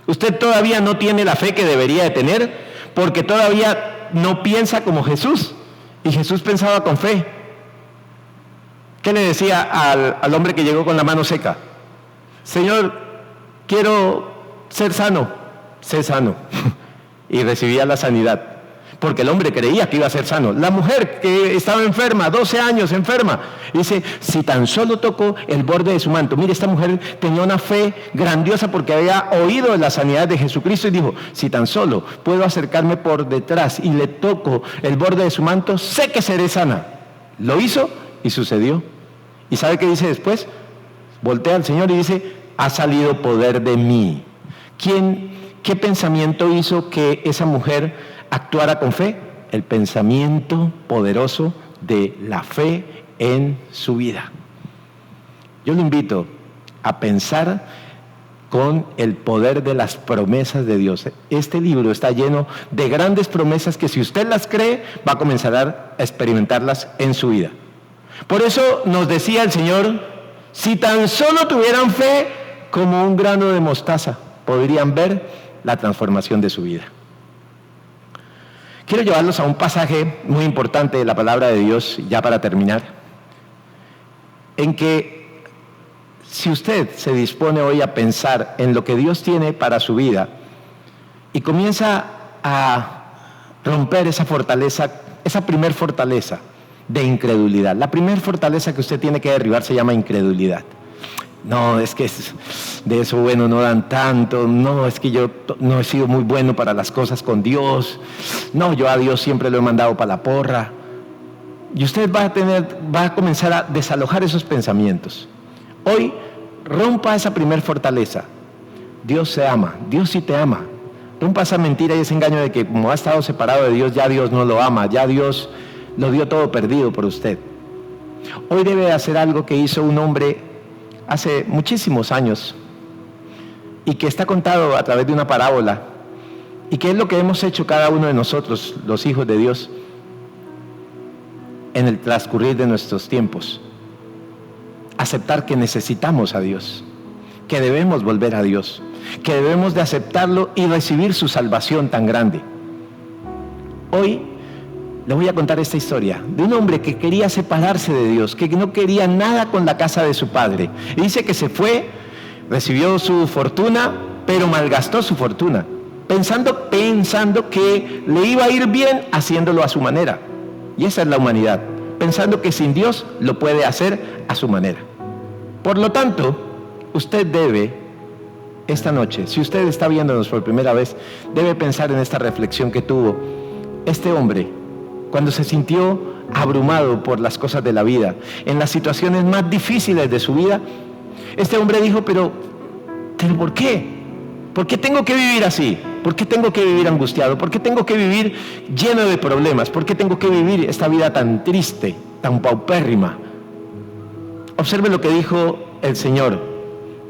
Usted todavía no tiene la fe que debería de tener porque todavía no piensa como Jesús. Y Jesús pensaba con fe. ¿Qué le decía al hombre que llegó con la mano seca? Señor, quiero ser sano. Sé sano. Y recibía la sanidad. Porque el hombre creía que iba a ser sano. La mujer que estaba enferma, 12 años enferma, dice, si tan solo tocó el borde de su manto. Mire, esta mujer tenía una fe grandiosa porque había oído de la sanidad de Jesucristo y dijo, si tan solo puedo acercarme por detrás y le toco el borde de su manto, sé que seré sana. Lo hizo y sucedió. ¿Y sabe qué dice después? Voltea al Señor y dice, ha salido poder de mí. ¿Qué pensamiento hizo que esa mujer actuara con fe? El pensamiento poderoso de la fe en su vida. Yo lo invito a pensar con el poder de las promesas de Dios. Este libro está lleno de grandes promesas que si usted las cree, va a comenzar a experimentarlas en su vida. Por eso nos decía el Señor, si tan solo tuvieran fe como un grano de mostaza, podrían ver la transformación de su vida. Quiero llevarlos a un pasaje muy importante de la palabra de Dios, ya para terminar, en que si usted se dispone hoy a pensar en lo que Dios tiene para su vida y comienza a romper esa fortaleza, esa primer fortaleza de incredulidad. La primer fortaleza que usted tiene que derribar se llama incredulidad. No, es que de eso bueno no dan tanto. No, es que yo no he sido muy bueno para las cosas con Dios. No, yo a Dios siempre lo he mandado para la porra. Y usted va a comenzar a desalojar esos pensamientos. Hoy rompa esa primer fortaleza. Dios se ama, Dios sí te ama. Rompa esa mentira y ese engaño de que como ha estado separado de Dios, ya Dios no lo ama, ya Dios lo dio todo perdido por usted. Hoy debe hacer algo que hizo un hombre hace muchísimos años y que está contado a través de una parábola y que es lo que hemos hecho cada uno de nosotros, los hijos de Dios, en el transcurrir de nuestros tiempos. Aceptar que necesitamos a Dios, que debemos volver a Dios, que debemos de aceptarlo y recibir su salvación tan grande. Hoy le voy a contar esta historia de un hombre que quería separarse de Dios, que no quería nada con la casa de su padre. Y dice que se fue, recibió su fortuna, pero malgastó su fortuna, pensando que le iba a ir bien haciéndolo a su manera. Y esa es la humanidad, pensando que sin Dios lo puede hacer a su manera. Por lo tanto, usted debe, esta noche, si usted está viéndonos por primera vez, debe pensar en esta reflexión que tuvo este hombre cuando se sintió abrumado por las cosas de la vida, en las situaciones más difíciles de su vida. Este hombre dijo, pero ¿por qué? ¿Por qué tengo que vivir así? ¿Por qué tengo que vivir angustiado? ¿Por qué tengo que vivir lleno de problemas? ¿Por qué tengo que vivir esta vida tan triste, tan paupérrima? Observe lo que dijo el Señor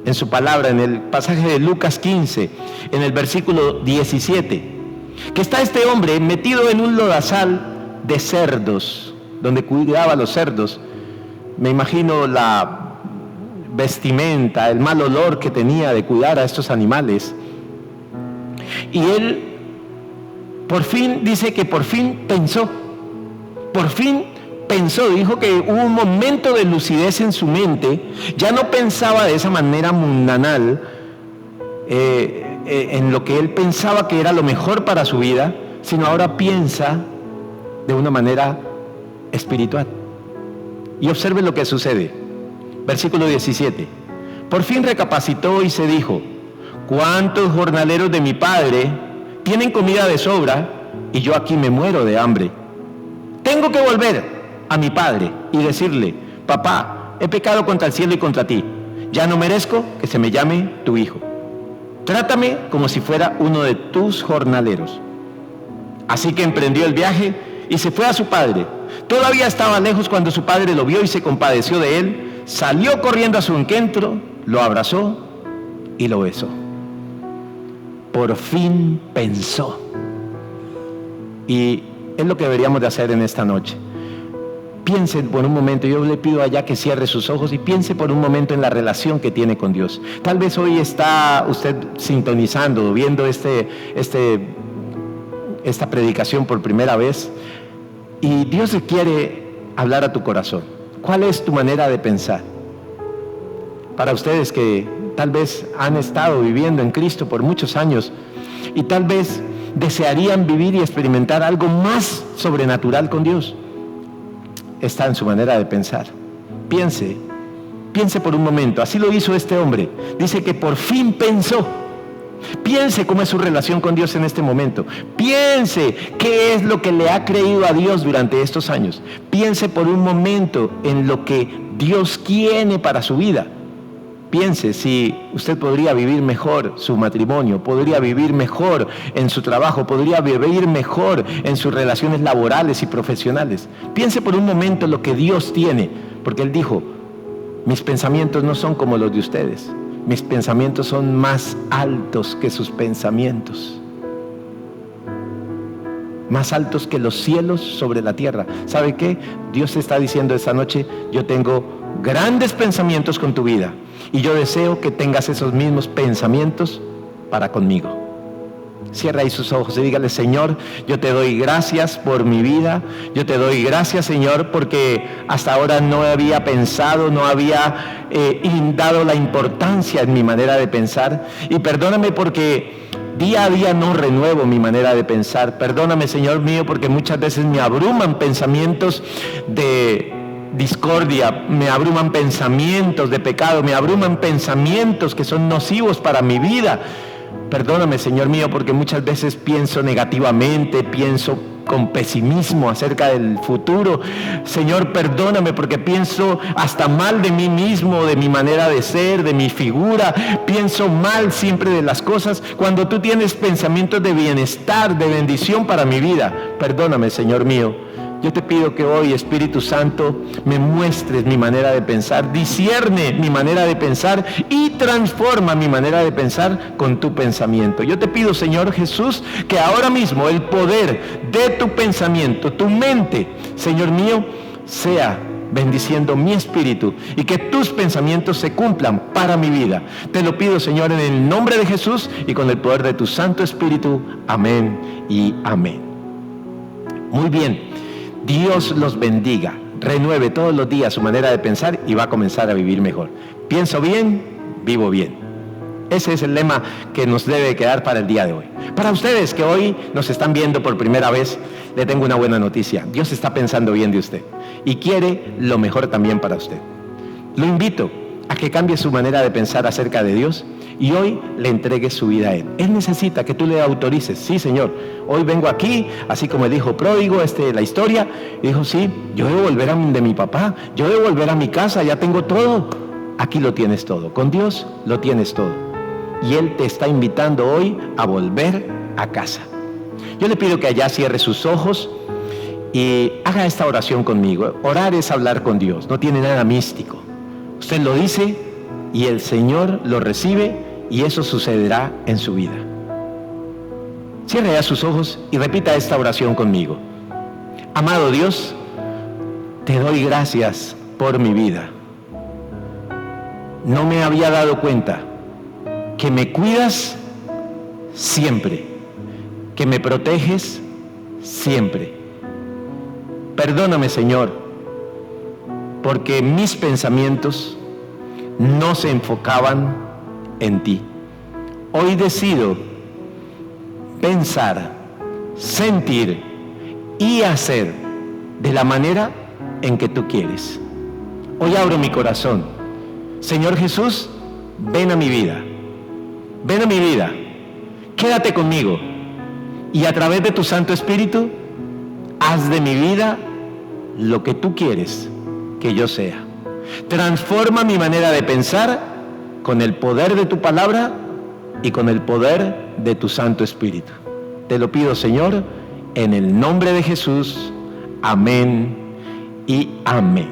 en su palabra, en el pasaje de Lucas 15, en el versículo 17, que está este hombre metido en un lodazal de cerdos, donde cuidaba a los cerdos. Me imagino la vestimenta, el mal olor que tenía de cuidar a estos animales. Y él por fin, dice que por fin pensó, dijo que hubo un momento de lucidez en su mente, ya no pensaba de esa manera mundanal, en lo que él pensaba que era lo mejor para su vida, sino ahora piensa de una manera espiritual. Y observe lo que sucede. Versículo 17. Por fin recapacitó y se dijo, ¿cuántos jornaleros de mi padre tienen comida de sobra y yo aquí me muero de hambre? Tengo que volver a mi padre y decirle, papá, he pecado contra el cielo y contra ti. Ya no merezco que se me llame tu hijo. Trátame como si fuera uno de tus jornaleros. Así que emprendió el viaje y se fue a su padre. Todavía estaba lejos cuando su padre lo vio y se compadeció de él. Salió corriendo a su encuentro, lo abrazó y lo besó. Por fin pensó. Y es lo que deberíamos de hacer en esta noche. Piense por un momento, yo le pido allá que cierre sus ojos y piense por un momento en la relación que tiene con Dios. Tal vez hoy está usted sintonizando, viendo esta predicación por primera vez y Dios le quiere hablar a tu corazón. ¿Cuál es tu manera de pensar? Para ustedes que tal vez han estado viviendo en Cristo por muchos años y tal vez desearían vivir y experimentar algo más sobrenatural con Dios, está en su manera de pensar. Piense por un momento. Así lo hizo este hombre. Dice que por fin pensó. Piense cómo es su relación con Dios en este momento. Piense qué es lo que le ha creído a Dios durante estos años. Piense por un momento en lo que Dios quiere para su vida. piense si usted podría vivir mejor su matrimonio, podría vivir mejor en su trabajo, podría vivir mejor en sus relaciones laborales y profesionales. Piense por un momento lo que Dios tiene, porque Él dijo: mis pensamientos no son como los de ustedes, mis pensamientos son más altos que sus pensamientos, más altos que los cielos sobre la tierra. ¿Sabe qué? Dios está diciendo esta noche: yo tengo grandes pensamientos con tu vida y yo deseo que tengas esos mismos pensamientos para conmigo. Cierra ahí sus ojos y dígale: Señor, yo te doy gracias por mi vida. Yo te doy gracias, Señor, porque hasta ahora no había pensado, no había dado la importancia en mi manera de pensar. Y perdóname porque día a día no renuevo mi manera de pensar. Perdóname, Señor mío, porque muchas veces me abruman pensamientos de discordia, me abruman pensamientos de pecado, me abruman pensamientos que son nocivos para mi vida. Perdóname, Señor mío, porque muchas veces pienso negativamente, pienso con pesimismo acerca del futuro. Señor, perdóname porque pienso hasta mal de mí mismo, de mi manera de ser, de mi figura. Pienso mal siempre de las cosas, cuando tú tienes pensamientos de bienestar, de bendición para mi vida. Perdóname, Señor mío. Yo te pido que hoy, Espíritu Santo, me muestres mi manera de pensar, discierne mi manera de pensar y transforma mi manera de pensar con tu pensamiento. Yo te pido, Señor Jesús, que ahora mismo el poder de tu pensamiento, tu mente, Señor mío, sea bendiciendo mi espíritu y que tus pensamientos se cumplan para mi vida. Te lo pido, Señor, en el nombre de Jesús y con el poder de tu Santo Espíritu. Amén y amén. Muy bien. Dios los bendiga, renueve todos los días su manera de pensar y va a comenzar a vivir mejor. Pienso bien, vivo bien. Ese es el lema que nos debe quedar para el día de hoy. Para ustedes que hoy nos están viendo por primera vez, le tengo una buena noticia. Dios está pensando bien de usted y quiere lo mejor también para usted. Lo invito a que cambie su manera de pensar acerca de Dios y hoy le entregue su vida a Él. Él necesita que tú le autorices. Sí, Señor, hoy vengo aquí, así como el hijo pródigo, la historia, y dijo: sí, yo debo volver de mi papá, yo debo volver a mi casa, ya tengo todo. Aquí lo tienes todo, con Dios lo tienes todo. Y Él te está invitando hoy a volver a casa. Yo le pido que allá cierre sus ojos y haga esta oración conmigo. Orar es hablar con Dios, no tiene nada místico. Usted lo dice y el Señor lo recibe y eso sucederá en su vida. Cierre ya sus ojos y repita esta oración conmigo. Amado Dios, te doy gracias por mi vida. No me había dado cuenta que me cuidas siempre, que me proteges siempre. Perdóname, Señor, porque mis pensamientos no se enfocaban en ti. Hoy decido pensar, sentir y hacer de la manera en que tú quieres. Hoy abro mi corazón. Señor Jesús, ven a mi vida. Ven a mi vida. Quédate conmigo. Y a través de tu Santo Espíritu, haz de mi vida lo que tú quieres que yo sea. Transforma mi manera de pensar con el poder de tu palabra y con el poder de tu Santo Espíritu. Te lo pido, Señor, en el nombre de Jesús. Amén y amén.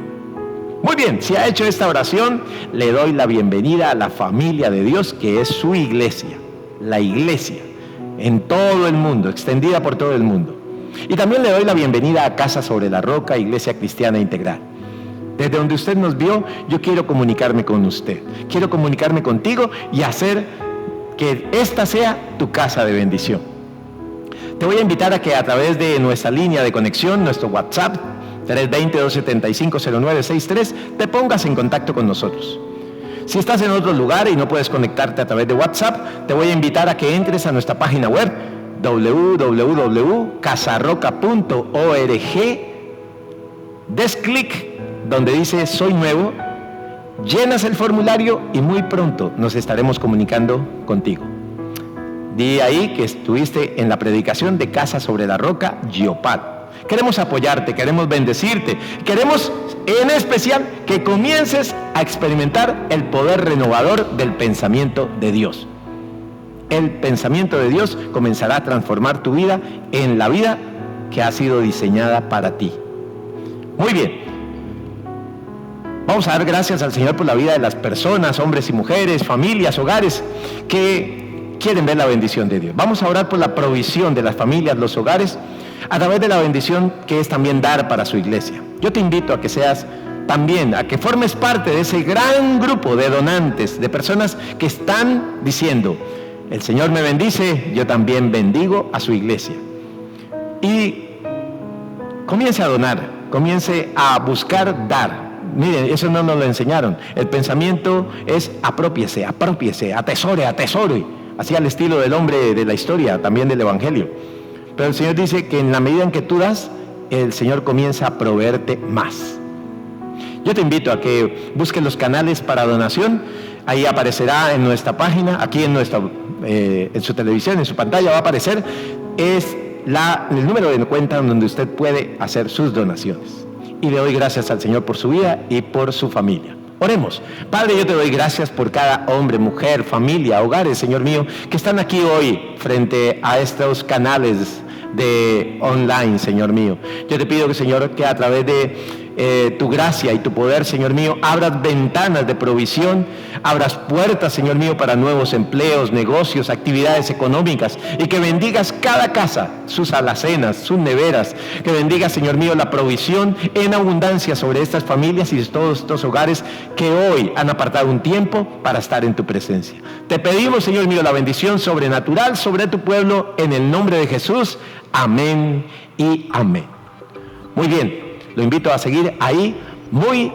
Muy bien, si ha hecho esta oración, le doy la bienvenida a la familia de Dios, que es su iglesia, la iglesia en todo el mundo, extendida por todo el mundo. Y también le doy la bienvenida a Casa sobre la Roca, Iglesia Cristiana Integral. Desde donde usted nos vio, yo quiero comunicarme con usted. Quiero comunicarme contigo y hacer que esta sea tu casa de bendición. Te voy a invitar a que a través de nuestra línea de conexión, nuestro WhatsApp, 320-275-0963, te pongas en contacto con nosotros. Si estás en otro lugar y no puedes conectarte a través de WhatsApp, te voy a invitar a que entres a nuestra página web www.casarroca.org, des clic donde dice Soy Nuevo, llenas el formulario y muy pronto nos estaremos comunicando contigo. Di ahí que estuviste en la predicación de Casa sobre la Roca, Yopal. Queremos apoyarte, queremos bendecirte, queremos en especial que comiences a experimentar el poder renovador del pensamiento de Dios. El pensamiento de Dios comenzará a transformar tu vida en la vida que ha sido diseñada para ti. Muy bien. Vamos a dar gracias al Señor por la vida de las personas, hombres y mujeres, familias, hogares, que quieren ver la bendición de Dios. Vamos a orar por la provisión de las familias, los hogares, a través de la bendición que es también dar para su iglesia. Yo te invito a que seas también, a que formes parte de ese gran grupo de donantes, de personas que están diciendo: el Señor me bendice, yo también bendigo a su iglesia. Y comience a donar, comience a buscar dar. Miren, eso no nos lo enseñaron. El pensamiento es apropiese, atesore, así al estilo del hombre de la historia, también del Evangelio. Pero el Señor dice que en la medida en que tú das, el Señor comienza a proveerte más. Yo te invito a que busques los canales para donación. Ahí aparecerá en nuestra página, aquí en su televisión, en su pantalla va a aparecer, es el número de cuenta donde usted puede hacer sus donaciones. Y le doy gracias al Señor por su vida y por su familia. Oremos. Padre, yo te doy gracias por cada hombre, mujer, familia, hogares, Señor mío, que están aquí hoy frente a estos canales de online, Señor mío. Yo te pido que, Señor, que a través de tu gracia y tu poder, Señor mío, abras ventanas de provisión, abras puertas, Señor mío, para nuevos empleos, negocios, actividades económicas, y que bendigas cada casa, sus alacenas, sus neveras, que bendigas, Señor mío, la provisión en abundancia sobre estas familias y todos estos hogares que hoy han apartado un tiempo para estar en tu presencia. Te pedimos, Señor mío, la bendición sobrenatural sobre tu pueblo en el nombre de Jesús. Amén y amén. Muy bien. Lo invito a seguir ahí muy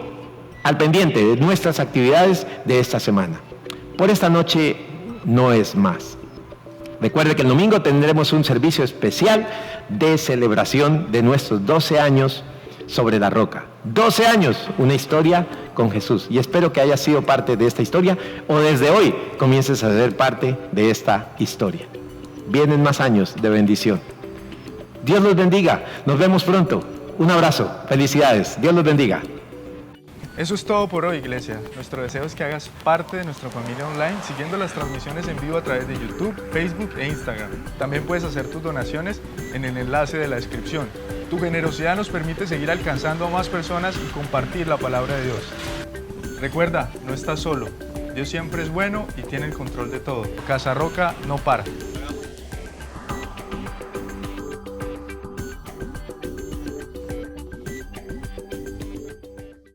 al pendiente de nuestras actividades de esta semana. Por esta noche no es más. Recuerde que el domingo tendremos un servicio especial de celebración de nuestros 12 años sobre la roca. 12 años, una historia con Jesús. Y espero que hayas sido parte de esta historia o desde hoy comiences a ser parte de esta historia. Vienen más años de bendición. Dios los bendiga. Nos vemos pronto. Un abrazo, felicidades, Dios los bendiga. Eso es todo por hoy, iglesia. Nuestro deseo es que hagas parte de nuestra familia online siguiendo las transmisiones en vivo a través de YouTube, Facebook e Instagram. También puedes hacer tus donaciones en el enlace de la descripción. Tu generosidad nos permite seguir alcanzando a más personas y compartir la palabra de Dios. Recuerda, no estás solo. Dios siempre es bueno y tiene el control de todo. Casa Roca no para.